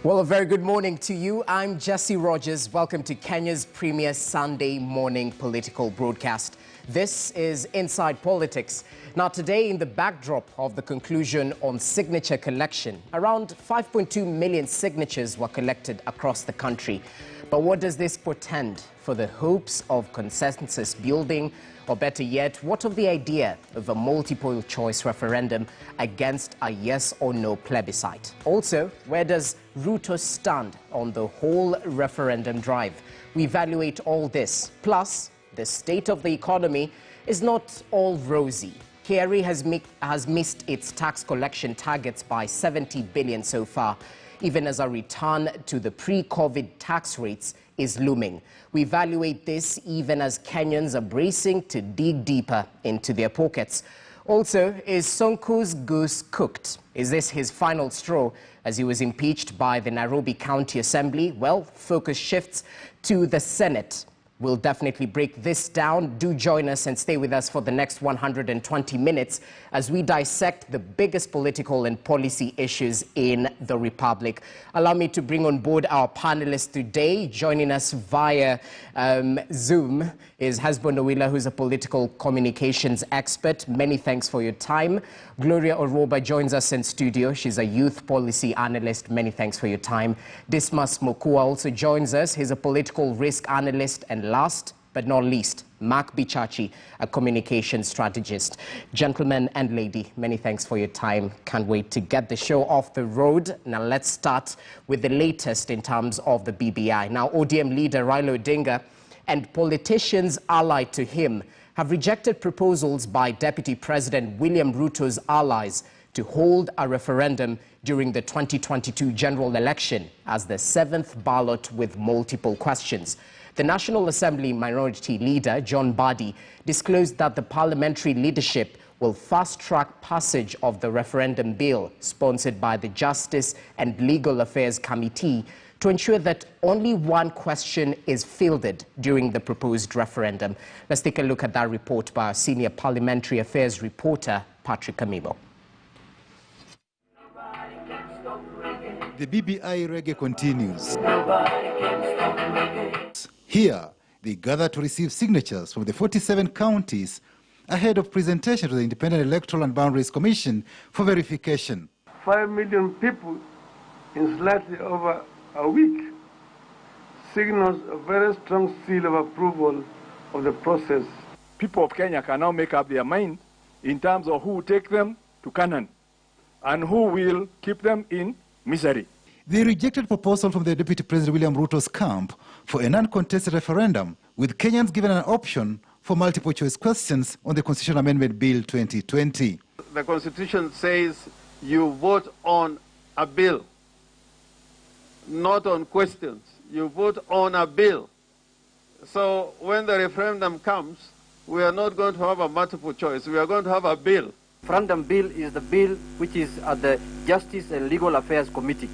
Well, a very good morning to you. I'm Jesse Rogers. Welcome to Kenya's premier Sunday morning political broadcast. This is Inside Politics. Now, today, in the backdrop of the conclusion on signature collection, around 5.2 million signatures were collected across the country. But what does this portend for the hopes of consensus building? Or better yet, what of the idea of a multiple choice referendum against a yes or no plebiscite? Also, where does Ruto stand on the whole referendum drive? We evaluate all this. Plus, the state of the economy is not all rosy. KRA has missed its tax collection targets by 70 billion so far, even as a return to the pre-COVID tax rates is looming. We evaluate this even as Kenyans are bracing to dig deeper into their pockets. Also, is Sonko's goose cooked? Is this his final straw as he was impeached by the Nairobi County Assembly? Well, focus shifts to the Senate. We'll definitely break this down. Do join us and stay with us for the next 120 minutes as we dissect the biggest political and policy issues in the Republic. Allow me to bring on board our panelists today. Joining us via Zoom is Hasbon Owila, who's a political communications expert. Many thanks for your time. Gloria Oroba joins us in studio. She's a youth policy analyst. Many thanks for your time. Dismas Mokua also joins us. He's a political risk analyst. And last but not least, Mark Bichachi, a communication strategist. Gentlemen and lady, many thanks for your time. Can't wait to get the show off the road. Now let's start with the latest in terms of the BBI. Now, ODM leader Raila Odinga and politicians allied to him have rejected proposals by Deputy President William Ruto's allies to hold a referendum during the 2022 general election as the seventh ballot with multiple questions. The National Assembly Minority Leader, John Badi, disclosed that the parliamentary leadership will fast-track passage of the referendum bill sponsored by the Justice and Legal Affairs Committee to ensure that only one question is fielded during the proposed referendum. Let's take a look at that report by our senior parliamentary affairs reporter, Patrick Amimo. The BBI reggae continues. Here, they gather to receive signatures from the 47 counties ahead of presentation to the Independent Electoral and Boundaries Commission for verification. 5 million people in slightly over a week signals a very strong seal of approval of the process. People of Kenya can now make up their mind in terms of who will take them to Canaan and who will keep them in misery. They rejected proposal from the Deputy President William Ruto's camp for an uncontested referendum, with Kenyans given an option for multiple choice questions on the Constitutional Amendment Bill 2020. The Constitution says you vote on a bill, not on questions. You vote on a bill. So when the referendum comes, we are not going to have a multiple choice. We are going to have a bill. Referendum bill is the bill which is at the Justice and Legal Affairs Committee.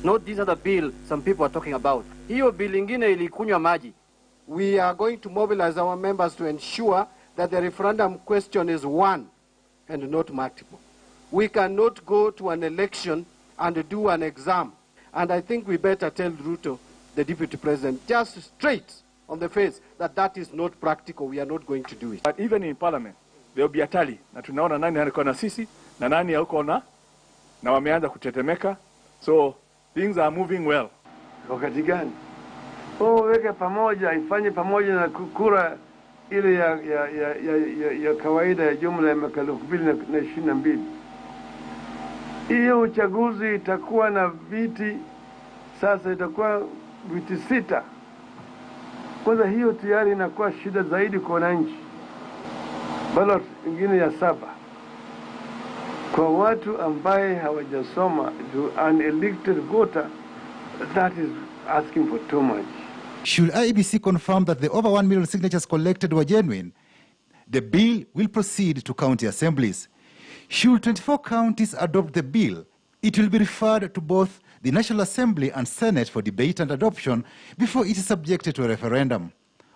Not these other bill some people are talking about. Hiyo bill ingine ilikunywa maji. We are going to mobilize our members to ensure that the referendum question is one and not multiple. We cannot go to an election and do an exam. And I think we better tell Ruto, the Deputy President, just straight on the face that that is not practical. We are not going to do it. But even in Parliament, there will be a tally. Na tunaona nani alikuwa na sisi na nani hauko na wameanza kutetemeka. So things are moving well. Wakati gani? Weke pamoja, ifanye pamoja na kura ile ya kawaida ya jumla ya mwaka 2022. Hiyo uchaguzi itakuwa na viti, sasa itakuwa viti 6. Kwanza hiyo tayari inakuwa shida zaidi kwa wananchi. Ballot ingine ya 7. Kwa watu ambaye hawajasoma, to an elected voter, that is asking for too much. Should IEBC confirm that the over 1 million signatures collected were genuine, the bill will proceed to county assemblies. Should 24 counties adopt the bill, it will be referred to both the National Assembly and Senate for debate and adoption before it is subjected to a referendum.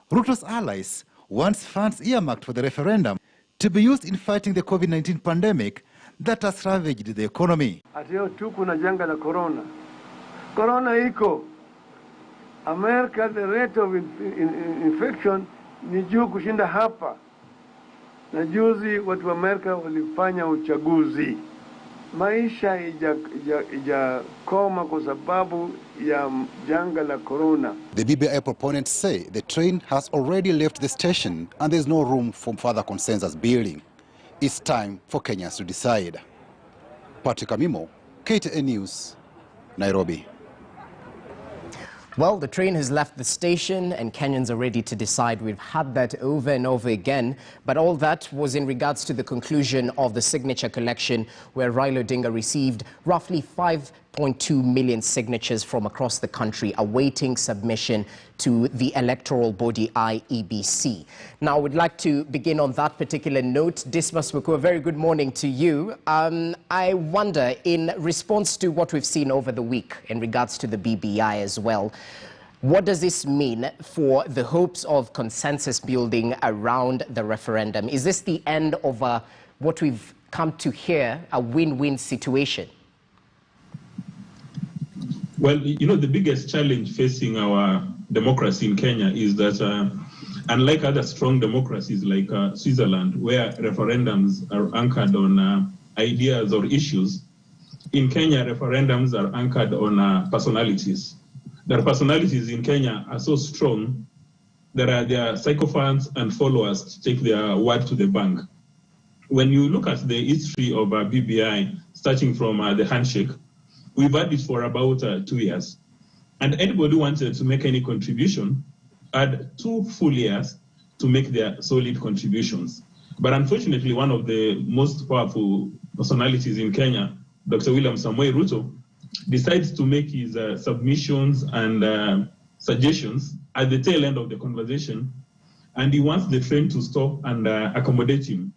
Ruto's allies want funds earmarked for the referendum to be used in fighting the COVID-19 pandemic that has ravaged the economy. Atiyo tu kuna janga la corona. Corona iko. America, the rate of infection ni juu kushinda hapa. Na juzi watu wa Amerika walifanya uchaguzi. Maisha ijakoma kwa sababu ya janga la corona. The BBI proponents say the train has already left the station and there's no room for further consensus building. It's time for Kenyans to decide. Patrick Amimo, KTN News, Nairobi. Well, the train has left the station and Kenyans are ready to decide. We've had that over and over again. But all that was in regards to the conclusion of the signature collection, where Raila Odinga received roughly 5.2 million signatures from across the country, awaiting submission to the electoral body IEBC. Now, we'd like to begin on that particular note. Dismas Muku, a very good morning to you. I wonder, in response to what we've seen over the week in regards to the BBI as well, what does this mean for the hopes of consensus building around the referendum? Is this the end of what we've come to hear, a win-win situation? Well, you know, the biggest challenge facing our democracy in Kenya is that unlike other strong democracies like Switzerland, where referendums are anchored on ideas or issues, in Kenya, referendums are anchored on personalities. Their personalities in Kenya are so strong that their sycophants and followers take their word to the bank. When you look at the history of BBI, starting from the handshake, we've had it for about 2 years. And anybody who wanted to make any contribution had 2 full years to make their solid contributions. But unfortunately, one of the most powerful personalities in Kenya, Dr. William Samoei Ruto, decides to make his submissions and suggestions at the tail end of the conversation, and he wants the train to stop and accommodate him.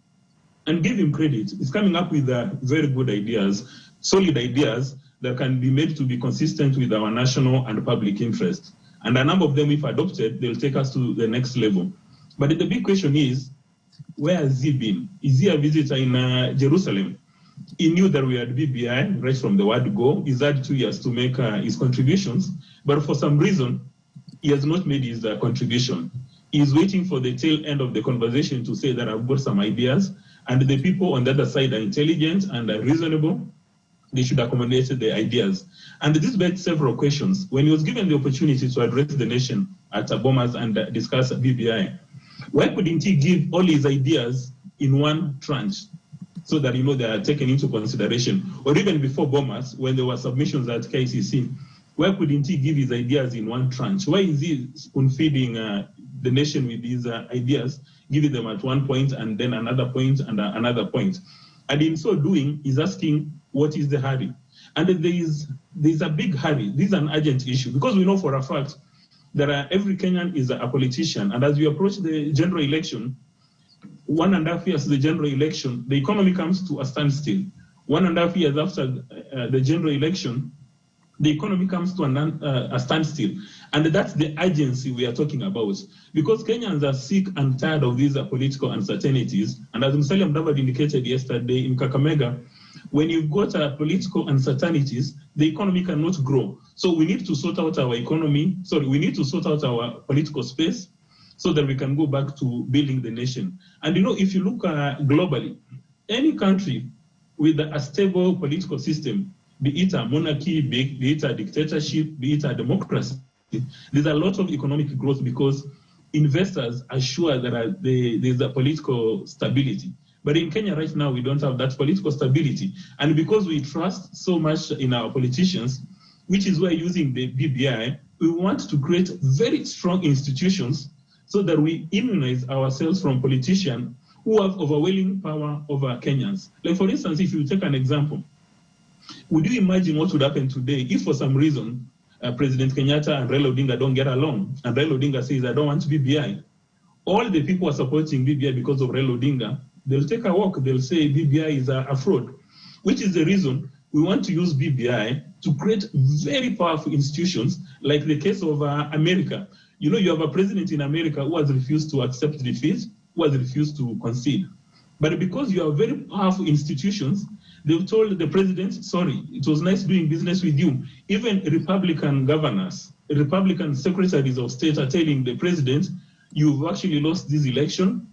And give him credit, he's coming up with very good ideas, solid ideas that can be made to be consistent with our national and public interest. And a number of them, if adopted, they'll take us to the next level. But the big question is, where has he been? Is he a visitor in Jerusalem? He knew that we had BBI right from the word go. He's had 2 years to make his contributions, but for some reason, he has not made his contribution. He's waiting for the tail end of the conversation to say that I've got some ideas, and the people on the other side are intelligent and are reasonable. They should accommodate the ideas. And this begs several questions. When he was given the opportunity to address the nation at Bomas and discuss BBI, why couldn't he give all his ideas in one tranche, so that, you know, they are taken into consideration? Or even before Bomas, when there were submissions at KCC, why couldn't he give his ideas in one tranche? Why is he spoon-feeding the nation with these ideas, giving them at one point and then another point and another point? And in so doing, he's asking, what is the hurry? And there's a big hurry. This is an urgent issue, because we know for a fact that every Kenyan is a politician. And as we approach the general election, 1.5 years to the general election, the economy comes to a standstill. 1.5 years after the general election, the economy comes to a standstill. And that's the urgency we are talking about. Because Kenyans are sick and tired of these political uncertainties. And as Musalia Mudavadi indicated yesterday in Kakamega, when you've got political uncertainties, the economy cannot grow. So we need to sort out our economy. We need to sort out our political space so that we can go back to building the nation. And, you know, if you look globally, any country with a stable political system, be it a monarchy, be it a dictatorship, be it a democracy, there's a lot of economic growth because investors are sure that there's a political stability. But in Kenya right now, we don't have that political stability. And because we trust so much in our politicians, which is why using the BBI, we want to create very strong institutions so that we immunize ourselves from politicians who have overwhelming power over Kenyans. Like, for instance, if you take an example, would you imagine what would happen today if for some reason President Kenyatta and Raila Odinga don't get along, and Raila Odinga says, I don't want BBI? All the people are supporting BBI because of Raila Odinga. They'll take a walk, they'll say BBI is a fraud, which is the reason we want to use BBI to create very powerful institutions, like the case of America. You know, you have a president in America who has refused to accept defeat, who has refused to concede. But because you have very powerful institutions They've told the president, sorry, it was nice doing business with you. Even Republican governors, Republican secretaries of state are telling the president, you've actually lost this election,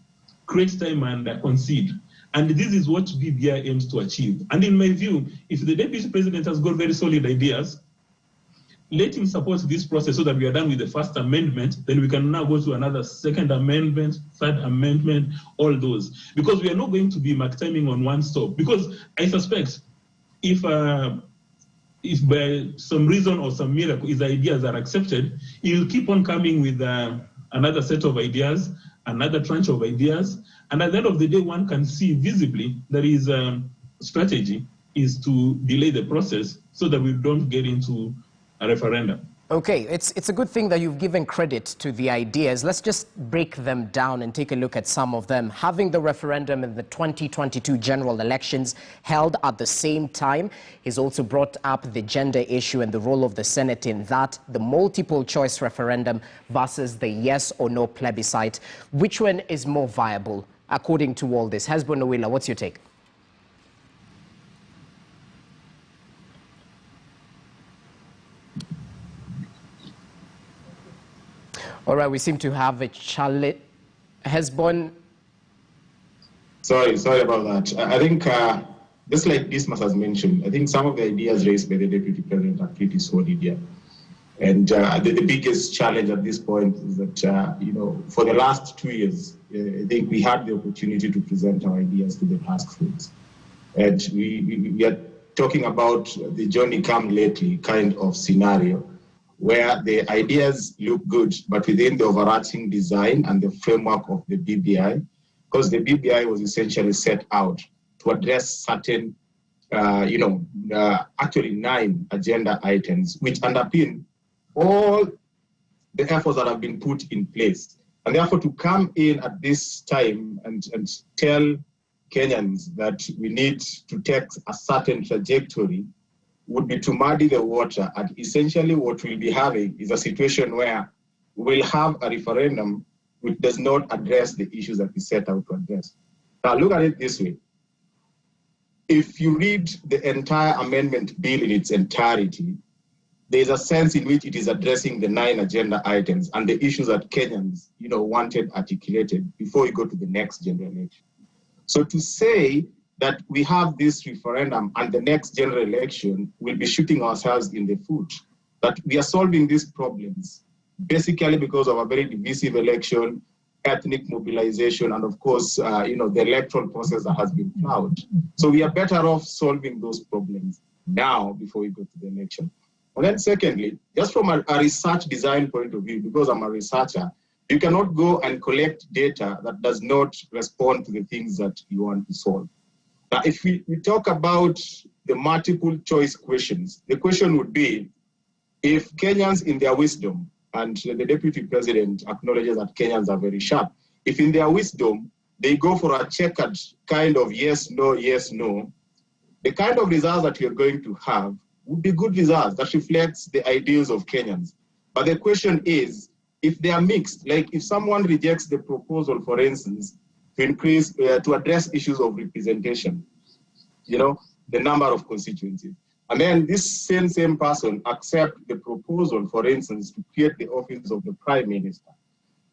create time and concede. And this is what BBI aims to achieve. And in my view, if the deputy president has got very solid ideas, let him support this process so that we are done with the first amendment, then we can now go to another second amendment, third amendment, all those. Because we are not going to be mark timing on one stop. Because I suspect if by some reason or some miracle his ideas are accepted, he will keep on coming with another set of ideas, another tranche of ideas. And at the end of the day, one can see visibly that his strategy is to delay the process so that we don't get into a referendum. Okay, it's a good thing that you've given credit to the ideas. Let's just break them down and take a look at some of them. Having the referendum in the 2022 general elections held at the same time. He's also brought up the gender issue and the role of the Senate in that, the multiple choice referendum versus the yes or no plebiscite. Which one is more viable according to all this? Hesbon Owila, what's your take? All right, we seem to have a challenge. Hesbon. Sorry about that. I think, just like Dismas has mentioned, I think some of the ideas raised by the Deputy President are pretty solid here. And the biggest challenge at this point is that, for the last 2 years, I think we had the opportunity to present our ideas to the task force. And we are talking about the Johnny come lately kind of scenario, where the ideas look good, but within the overarching design and the framework of the BBI, because the BBI was essentially set out to address certain, actually 9 agenda items, which underpin all the efforts that have been put in place. And therefore, to come in at this time and tell Kenyans that we need to take a certain trajectory would be to muddy the water. And essentially what we'll be having is a situation where we'll have a referendum which does not address the issues that we set out to address. Now look at it this way. If you read the entire amendment bill in its entirety, there's a sense in which it is addressing the 9 agenda items and the issues that Kenyans, wanted articulated before we go to the next general election. So to say that we have this referendum and the next general election will be shooting ourselves in the foot, that we are solving these problems basically because of a very divisive election, ethnic mobilization, and of course, the electoral process that has been plowed. So we are better off solving those problems now before we go to the election. And then secondly, just from a research design point of view, because I'm a researcher, you cannot go and collect data that does not respond to the things that you want to solve. Now, if we talk about the multiple choice questions, the question would be, if Kenyans in their wisdom, and the Deputy President acknowledges that Kenyans are very sharp, if in their wisdom, they go for a checkered kind of yes, no, the kind of results that you're going to have would be good results that reflects the ideals of Kenyans. But the question is, if they are mixed, like if someone rejects the proposal, for instance, to increase, to address issues of representation, the number of constituencies. And then this same person accepts the proposal, for instance, to create the office of the Prime Minister.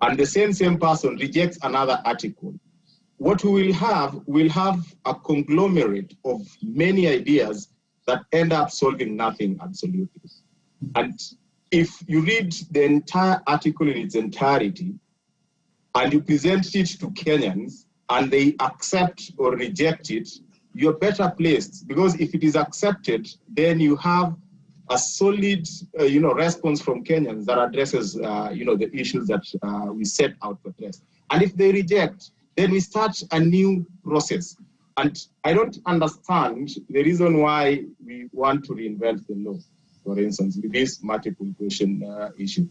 And the same person rejects another article. What we'll have a conglomerate of many ideas that end up solving nothing absolutely. And if you read the entire article in its entirety, and you present it to Kenyans, and they accept or reject it, you're better placed, because if it is accepted, then you have a solid, response from Kenyans that addresses, the issues that we set out to address. And if they reject, then we start a new process. And I don't understand the reason why we want to reinvent the law, for instance, with this multiple question issue.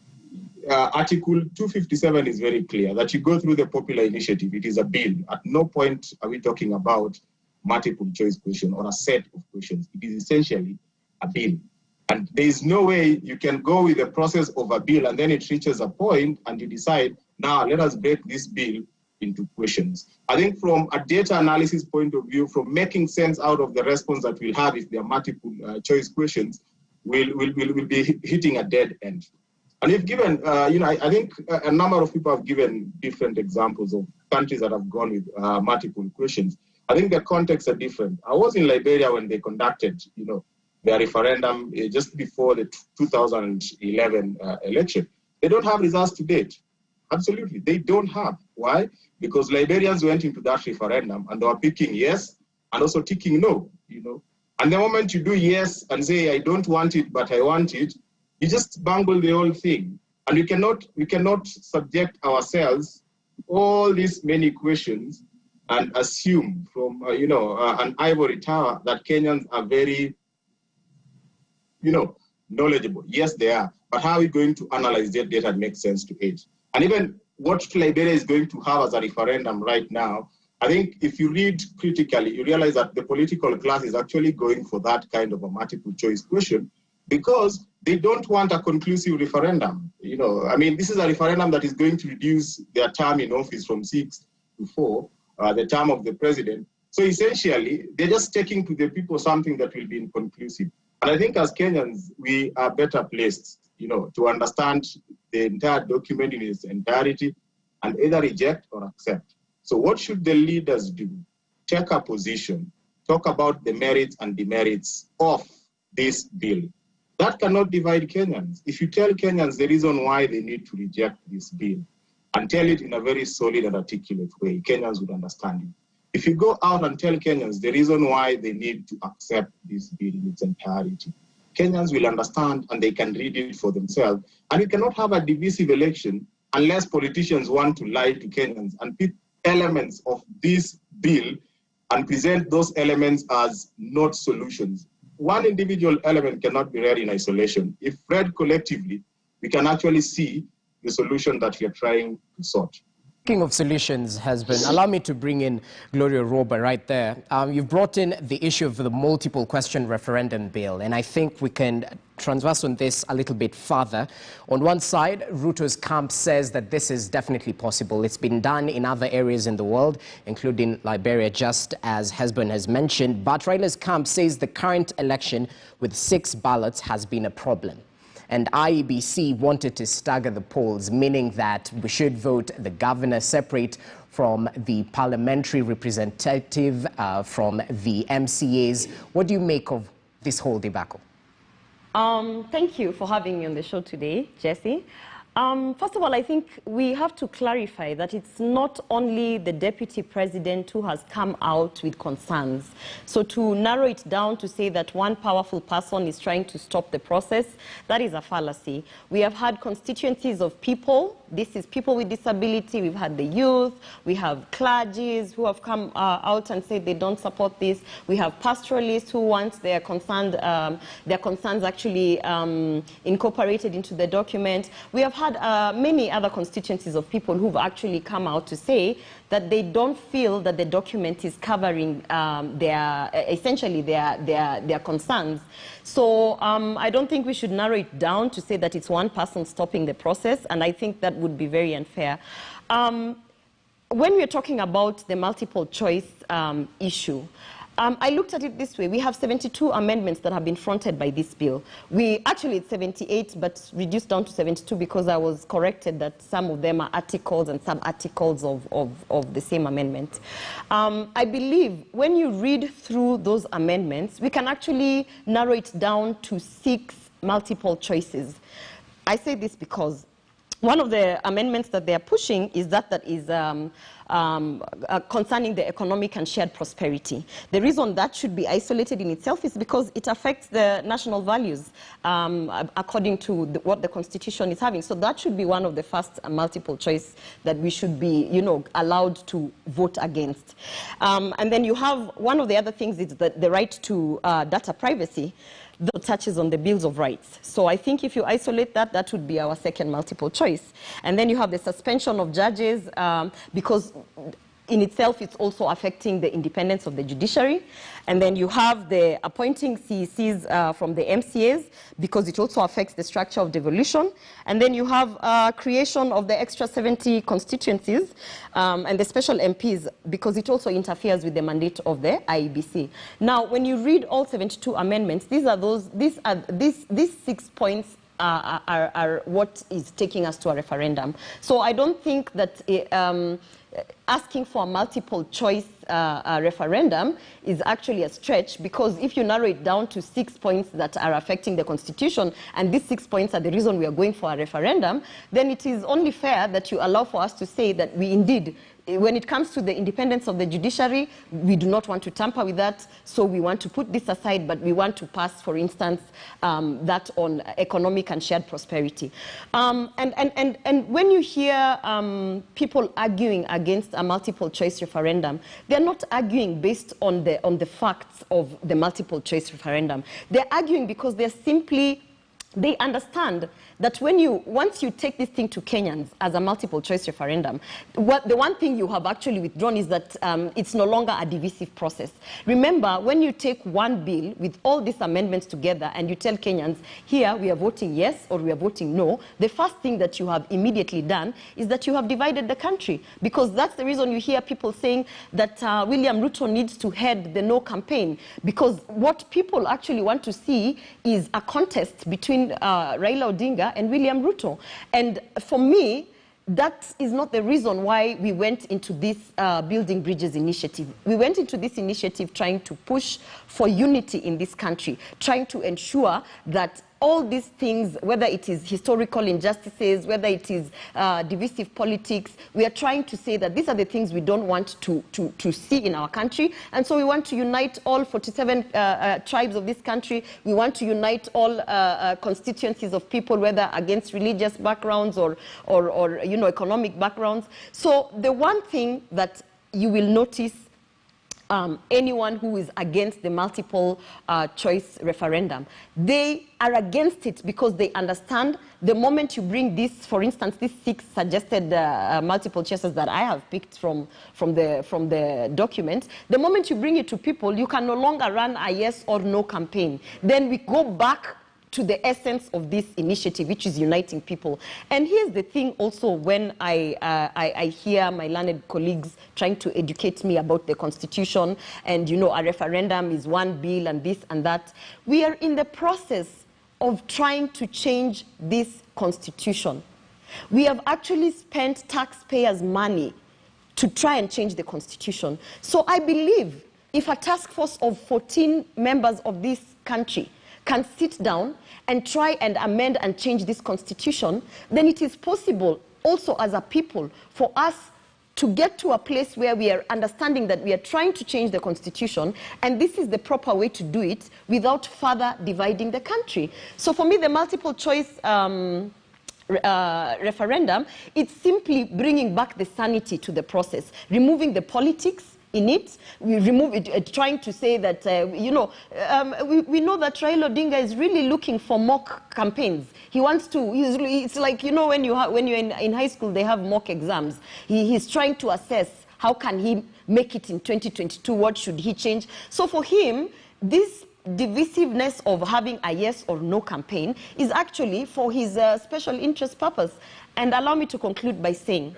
Article 257 is very clear that you go through the popular initiative. It is a bill. At no point are we talking about multiple choice question or a set of questions. It is essentially a bill. And there is no way you can go with the process of a bill and then it reaches a point and you decide, now let us break this bill into questions. I think from a data analysis point of view, from making sense out of the response that we'll have if there are multiple choice questions, we'll be hitting a dead end. And we've given, I think a number of people have given different examples of countries that have gone with multiple questions. I think the contexts are different. I was in Liberia when they conducted, their referendum just before the 2011 election. They don't have results to date. Absolutely, they don't have. Why? Because Liberians went into that referendum and they were picking yes and also ticking no, And the moment you do yes and say, I don't want it, but I want it, you just bungle the whole thing. And we cannot subject ourselves to all these many questions and assume from, an ivory tower that Kenyans are very, knowledgeable. Yes, they are. But how are we going to analyze their data and make sense to it? And even what Liberia is going to have as a referendum right now, I think if you read critically, you realize that the political class is actually going for that kind of a multiple choice question because they don't want a conclusive referendum. This is a referendum that is going to reduce their term in office from 6 to 4, the term of the president. So essentially, they're just taking to the people something that will be inconclusive. And I think as Kenyans, we are better placed, to understand the entire document in its entirety and either reject or accept. So what should the leaders do? Take a position, talk about the merits and demerits of this bill. That cannot divide Kenyans. If you tell Kenyans the reason why they need to reject this bill and tell it in a very solid and articulate way, Kenyans would understand it. If you go out and tell Kenyans the reason why they need to accept this bill in its entirety, Kenyans will understand and they can read it for themselves. And you cannot have a divisive election unless politicians want to lie to Kenyans and pick elements of this bill and present those elements as not solutions. One individual element cannot be read in isolation. If read collectively, we can actually see the solution that we are trying to sort. Speaking of solutions, husband, allow me to bring in Gloria Roba right there. You've brought in the issue of the multiple question referendum bill, and I think we can transverse on this a little bit further. On one side, Ruto's camp says that this is definitely possible. It's been done in other areas in the world, including Liberia, just as husband has mentioned. But Raila's camp says the current election with 6 ballots has been a problem. And IEBC wanted to stagger the polls, meaning that we should vote the governor separate from the parliamentary representative, from the MCAs. What do you make of this whole debacle? Thank you for having me on the show today, Jesse. First of all, I think we have to clarify that it's not only the deputy president who has come out with concerns. So to narrow it down to say that one powerful person is trying to stop the process, that is a fallacy. We have had constituencies of people. This is people with disability. We've had the youth. We have clergies who have come out and said they don't support this. We have pastoralists who want their concerns actually incorporated into the document. We have had many other constituencies of people who've actually come out to say that they don't feel that the document is covering essentially their concerns. So I don't think we should narrow it down to say that it's one person stopping the process, and I think that would be very unfair. When we're talking about the multiple choice issue, I looked at it this way. We have 72 amendments that have been fronted by this bill. Actually, it's 78, but reduced down to 72 because I was corrected that some of them are articles and sub-articles of the same amendment. I believe when you read through those amendments, we can actually narrow it down to 6 multiple choices. I say this because one of the amendments that they are pushing is that is concerning the economic and shared prosperity. The reason that should be isolated in itself is because it affects the national values according to what the Constitution is having. So that should be one of the first multiple choice that we should be, allowed to vote against. And then you have one of the other things is the right to data privacy. That touches on the Bills of Rights. So I think if you isolate that, that would be our second multiple choice. And then you have the suspension of judges, because in itself, it's also affecting the independence of the judiciary. And then you have the appointing CECs from the MCAs, because it also affects the structure of devolution. And then you have creation of the extra 70 constituencies and the special MPs, because it also interferes with the mandate of the IEBC. Now, when you read all 72 amendments, these 6 points are what is taking us to a referendum. So I don't think that asking for a multiple choice referendum is actually a stretch, because if you narrow it down to 6 points that are affecting the Constitution, and these 6 points are the reason we are going for a referendum, then it is only fair that you allow for us to say that we indeed, when it comes to the independence of the judiciary, we do not want to tamper with that, so we want to put this aside, but we want to pass, for instance, that on economic and shared prosperity. And when you hear people arguing against a multiple choice referendum, they're not arguing based on the facts of the multiple choice referendum. They're arguing because they understand that once you take this thing to Kenyans as a multiple choice referendum, the one thing you have actually withdrawn is that it's no longer a divisive process. Remember, when you take one bill with all these amendments together and you tell Kenyans, here we are voting yes or we are voting no, the first thing that you have immediately done is that you have divided the country, because that's the reason you hear people saying that William Ruto needs to head the no campaign, because what people actually want to see is a contest between Raila Odinga and William Ruto. And for me, that is not the reason why we went into this Building Bridges initiative. We went into this initiative trying to push for unity in this country, trying to ensure that all these things, whether it is historical injustices, whether it is divisive politics, we are trying to say that these are the things we don't want to see in our country. And so we want to unite all 47 tribes of this country. We want to unite all constituencies of people, whether against religious backgrounds or economic backgrounds. So the one thing that you will notice, anyone who is against the multiple choice referendum, they are against it because they understand the moment you bring this, for instance, these 6 suggested multiple choices that I have picked from the document, the moment you bring it to people, you can no longer run a yes or no campaign. Then we go back to the essence of this initiative, which is uniting people. And here's the thing also, when I hear my learned colleagues trying to educate me about the Constitution, and a referendum is one bill and this and that, we are in the process of trying to change this Constitution. We have actually spent taxpayers' money to try and change the Constitution. So I believe if a task force of 14 members of this country can sit down and try and amend and change this Constitution, then it is possible also as a people for us to get to a place where we are understanding that we are trying to change the Constitution, and this is the proper way to do it without further dividing the country. So for me, the multiple choice referendum, it's simply bringing back the sanity to the process, removing the politics in it. We remove it, trying to say that, we know that Raila Odinga is really looking for mock campaigns. He wants to, it's like, when you're in high school, they have mock exams. He's trying to assess how can he make it in 2022, what should he change. So for him, this divisiveness of having a yes or no campaign is actually for his special interest purpose. And allow me to conclude by saying,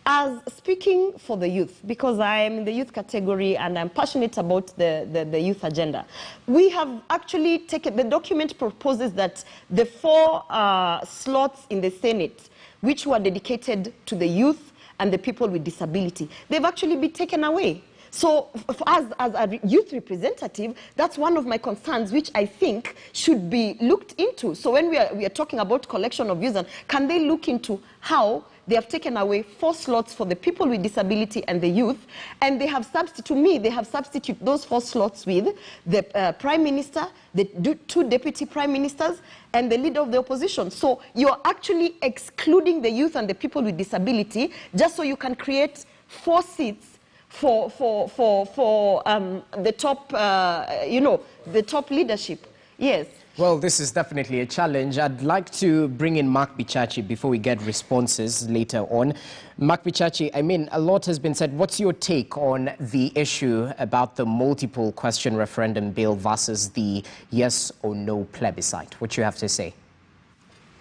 as speaking for the youth, because I am in the youth category and I'm passionate about the youth agenda, we have actually taken, the document proposes that the 4 slots in the Senate, which were dedicated to the youth and the people with disability, they've actually been taken away. So as a youth representative, that's one of my concerns, which I think should be looked into. So when we are talking about collection of views, can they look into how they have taken away 4 slots for the people with disability and the youth, and they have substituted those 4 slots with the Prime Minister, the 2 Deputy Prime Ministers, and the Leader of the Opposition. So you're actually excluding the youth and the people with disability just so you can create 4 seats for the top, the top leadership. Yes. Well, this is definitely a challenge. I'd like to bring in Mark Bichachi before we get responses later on. Mark Bichachi, I mean, a lot has been said. What's your take on the issue about the multiple question referendum bill versus the yes or no plebiscite? What you have to say?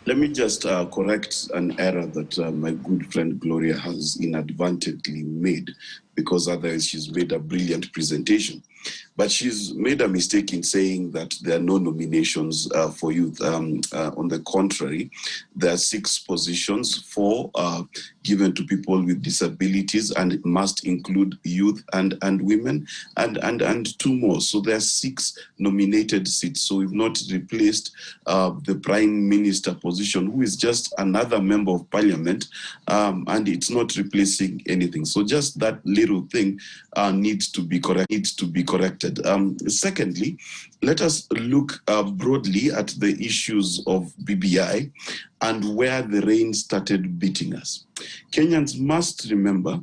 Let me just correct an error that my good friend Gloria has inadvertently made, because otherwise she's made a brilliant presentation. But she's made a mistake in saying that there are no nominations for youth. On the contrary, there are 6 positions, 4 given to people with disabilities, and it must include youth and women, and 2 more. So there are 6 nominated seats. So we've not replaced the Prime Minister position, who is just another member of Parliament, and it's not replacing anything. So just that little thing needs to be corrected. Secondly, let us look broadly at the issues of BBI and where the rain started beating us. Kenyans must remember,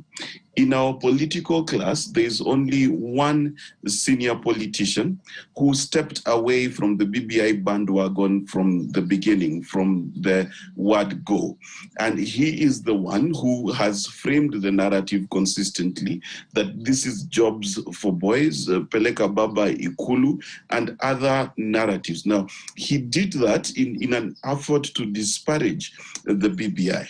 in our political class, there is only one senior politician who stepped away from the BBI bandwagon from the beginning, from the word go. And he is the one who has framed the narrative consistently that this is jobs for boys, Peleka Baba Ikulu, and other narratives. Now, he did that in an effort to disparage the BBI.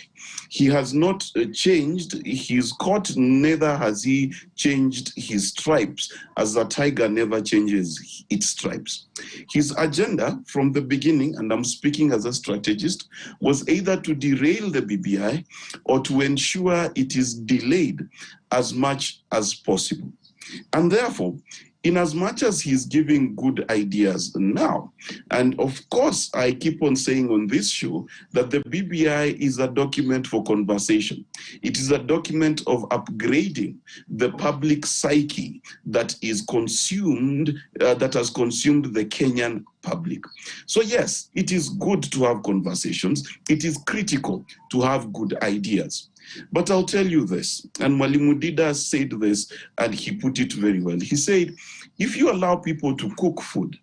He has not changed his coat, neither has he changed his stripes, as a tiger never changes its stripes. His agenda from the beginning, and I'm speaking as a strategist, was either to derail the BBI or to ensure it is delayed as much as possible. And therefore, in as much as he's giving good ideas now, and of course, I keep on saying on this show that the BBI is a document for conversation. It is a document of upgrading the public psyche that is consumed, that has consumed the Kenyan public. So yes, it is good to have conversations. It is critical to have good ideas. But I'll tell you this, and Mwalimu Dida said this, and he put it very well. He said, if you allow people to cook food,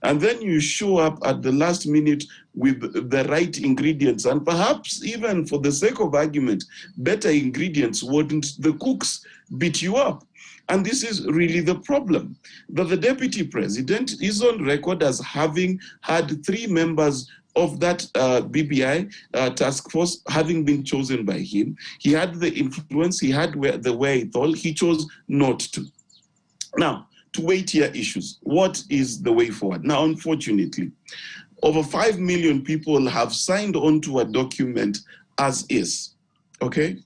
and then you show up at the last minute with the right ingredients, and perhaps even for the sake of argument, better ingredients, wouldn't the cooks beat you up? And this is really the problem, that the deputy president is on record as having had 3 members of that BBI task force having been chosen by him. He had the influence, he had the wherewithal, he chose not to. Now, to weightier issues, what is the way forward? Now, unfortunately, over 5 million people have signed on to a document as is, okay?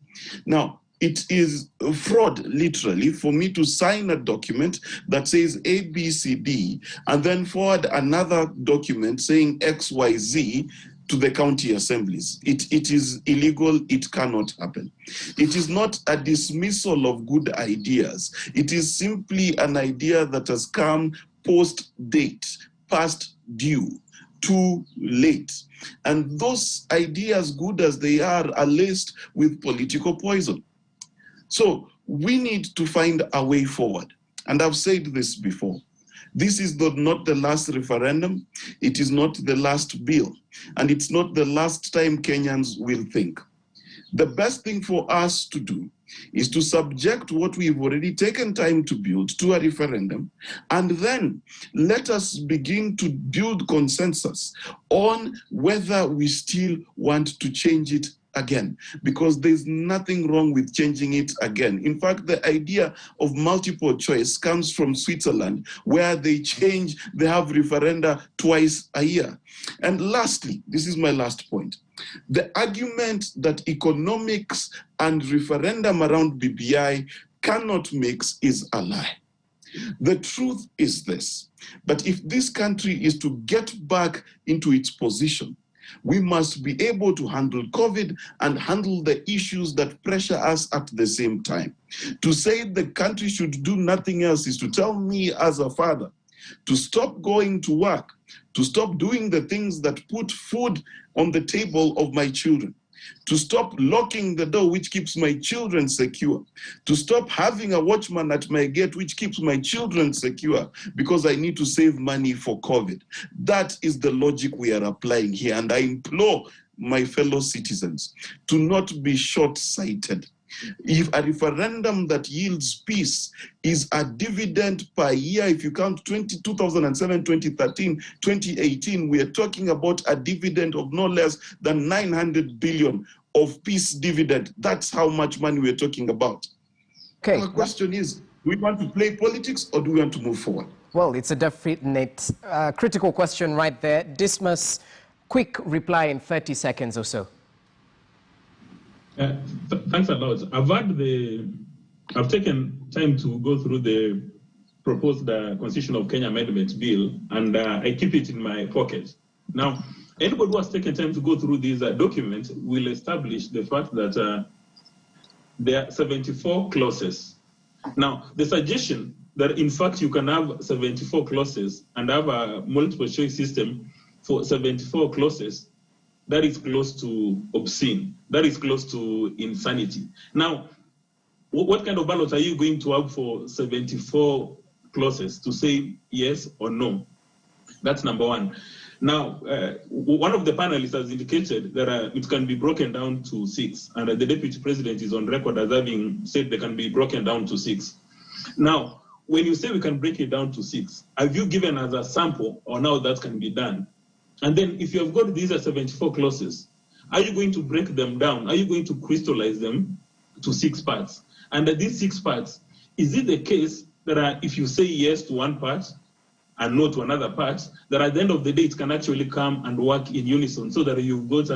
Now, it is fraud, literally, for me to sign a document that says A, B, C, D, and then forward another document saying X, Y, Z to the county assemblies. It is illegal. It cannot happen. It is not a dismissal of good ideas. It is simply an idea that has come post-date, past due, too late. And those ideas, good as they are laced with political poison. So we need to find a way forward. And I've said this before. This is not the last referendum. It is not the last bill. And it's not the last time Kenyans will think. The best thing for us to do is to subject what we've already taken time to build to a referendum, and then let us begin to build consensus on whether we still want to change it again, because there's nothing wrong with changing it again. In fact, the idea of multiple choice comes from Switzerland, where they have referenda twice a year. And lastly, this is my last point, the argument that economics and referendum around BBI cannot mix is a lie. The truth is this, but if this country is to get back into its position, we must be able to handle COVID and handle the issues that pressure us at the same time. To say the country should do nothing else is to tell me as a father to stop going to work, to stop doing the things that put food on the table of my children. to stop locking the door, which keeps my children secure, to stop having a watchman at my gate, which keeps my children secure, because I need to save money for COVID. That is the logic we are applying here. And I implore my fellow citizens to not be short-sighted. If a referendum that yields peace is a dividend per year, if you count 2007, 2013, 2018, we are talking about a dividend of no less than 900 billion of peace dividend. That's how much money we're talking about. Okay. Our question is, do we want to play politics or do we want to move forward? Well, it's a definite critical question right there. Dismas, quick reply in 30 seconds or so. Thanks a lot. I've taken time to go through the proposed Constitution of Kenya Amendment Bill, and I keep it in my pocket. Now, anybody who has taken time to go through these documents will establish the fact that there are 74 clauses. Now, the suggestion that in fact you can have 74 clauses and have a multiple choice system for 74 clauses, that is close to obscene. That is close to insanity. Now, what kind of ballot are you going to have for 74 clauses to say yes or no? That's number one. Now, one of the panelists has indicated that it can be broken down to 6, and the Deputy President is on record as having said they can be broken down to 6. Now, when you say we can break it down to 6, have you given us a sample on how that can be done? And then if you have got these 74 clauses, are you going to break them down? Are you going to crystallize them to 6 parts? And these 6 parts, is it the case that if you say yes to one part and no to another part, that at the end of the day it can actually come and work in unison so that you've got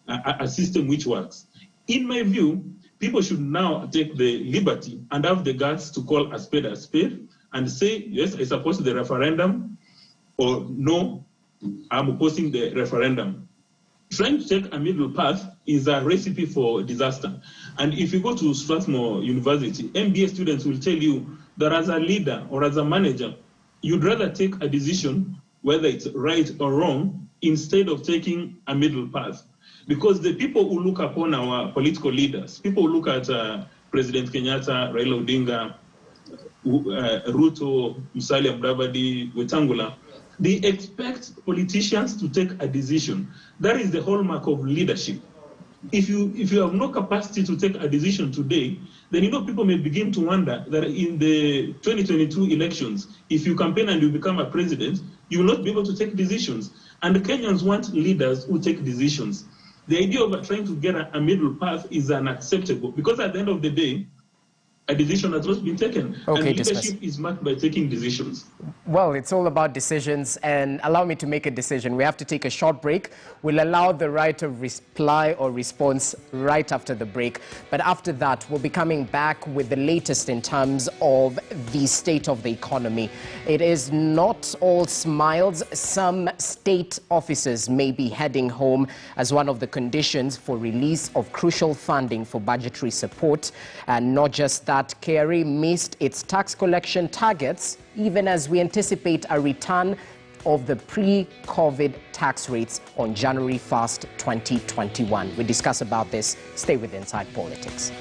a system which works? In my view, people should now take the liberty and have the guts to call a spade and say, yes, I support the referendum, or no, I'm opposing the referendum. Trying to take a middle path is a recipe for disaster. And if you go to Strathmore University, MBA students will tell you that as a leader or as a manager, you'd rather take a decision, whether it's right or wrong, instead of taking a middle path. Because the people who look upon our political leaders, people who look at President Kenyatta, Raila Odinga, Ruto, Musalia Mudavadi, Wetangula, they expect politicians to take a decision. That is the hallmark of leadership. If you have no capacity to take a decision today, then people may begin to wonder that in the 2022 elections, if you campaign and you become a president, you will not be able to take decisions. And the Kenyans want leaders who take decisions. The idea of trying to get a middle path is unacceptable, because at the end of the day, a decision has not been taken. Okay, and leadership is marked by taking decisions. Well, it's all about decisions, and allow me to make a decision. We have to take a short break. We'll allow the right of reply or response right after the break. But after that, we'll be coming back with the latest in terms of the state of the economy. It is not all smiles. Some state officers may be heading home as one of the conditions for release of crucial funding for budgetary support. And not just that, KRA missed its tax collection targets, even as we anticipate a return of the pre-COVID tax rates on January 1st, 2021. We discuss about this. Stay with Inside Politics.